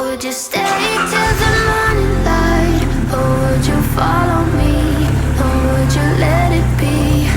would you stay till the morning light? Or would you follow me? Or would you let it be?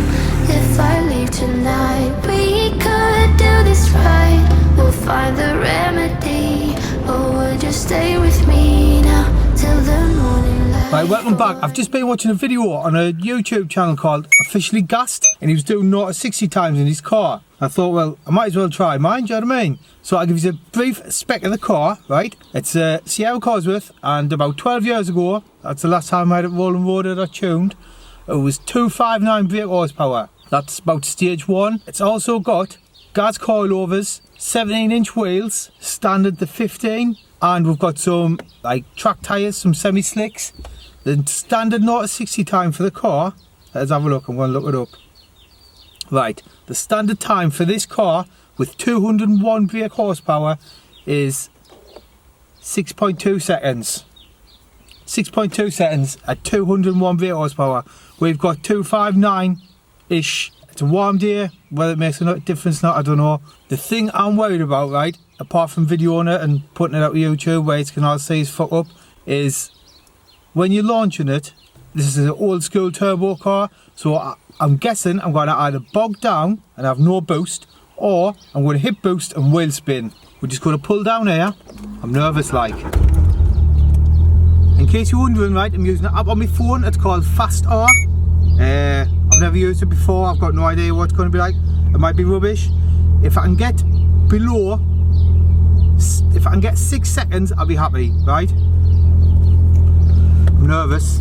If I leave tonight, we could do this right. We'll find the remedy. Or would you stay with me now till the morning light? Right, welcome back. I've just been watching a video on a YouTube channel called Officially Gassed, and he was doing 0 to 60 times in his car. I thought, well, I might as well try mine, do you know what I mean? So I'll give you a brief spec of the car, right? It's a Sierra Cosworth, and about 12 years ago, that's the last time I had it rolling road that I tuned, it was 259 brake horsepower. That's about stage 1. It's also got gas coilovers, 17-inch wheels, standard to 15, and we've got some like track tyres, some semi-slicks. The standard 0 to 60 time for the car, let's have a look, I'm going to look it up. Right, the standard time for this car with 201 brake horsepower is 6.2 seconds. 6.2 seconds at 201 brake horsepower. We've got 259-ish. It's a warm day, whether it makes a difference or not, I don't know. The thing I'm worried about, right, apart from videoing it and putting it out on YouTube where you can all see it's fuck up, is when you're launching it, this is an old school turbo car, so I'm guessing I'm going to either bog down and have no boost, or I'm going to hit boost and wheel spin. We're just going to pull down here. I'm nervous like. In case you're wondering, right, I'm using an app on my phone. It's called Fast R. I've never used it before. I've got no idea what it's going to be like. It might be rubbish. If I can get below, if I can get 6 seconds, I'll be happy, right? I'm nervous.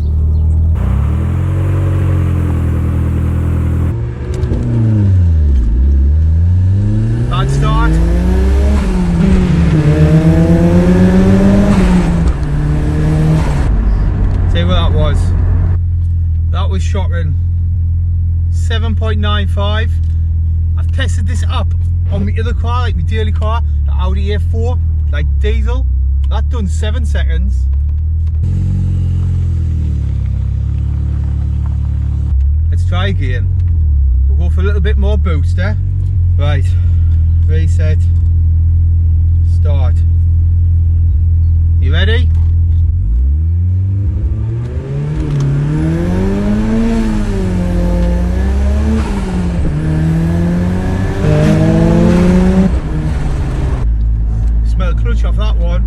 Bad start. See what that was. That was shocking. 7.95. I've tested this up on my other car, like my daily car, the Audi A4, like diesel. That done 7 seconds. Let's try again. We'll go for a little bit more boost, eh? Right. Reset. Start. You ready? Smell clutch off that one.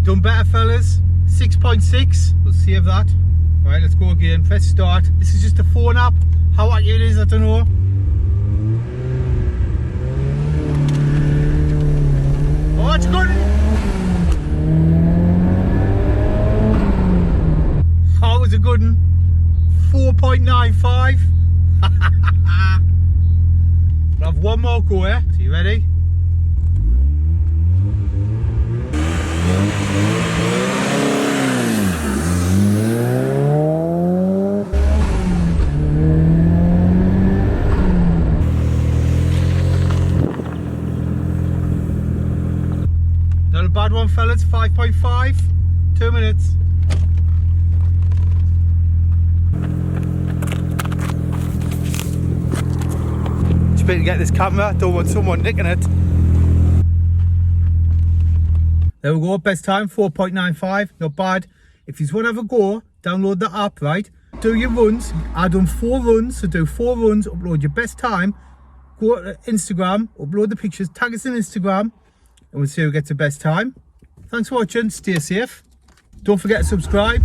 Done better, fellas. 6.6. We'll save that. Right, let's go again. Press start. This is just a phone app. How accurate it is, I don't know. Oh, it's good. Oh, it was a good one. 4.95. I'll have one more go, eh? So you ready? Not a bad one, fellas. 5.5. 2 minutes. Just better get this camera. Don't want someone nicking it. There we go. Best time 4.95. Not bad. If you just want to have a go, download the app, right? Do your runs. I've done 4 runs, so do 4 runs. Upload your best time. Go to Instagram. Upload the pictures. Tag us on Instagram. And we'll see who gets the best time. Thanks for watching. Stay safe. Don't forget to subscribe.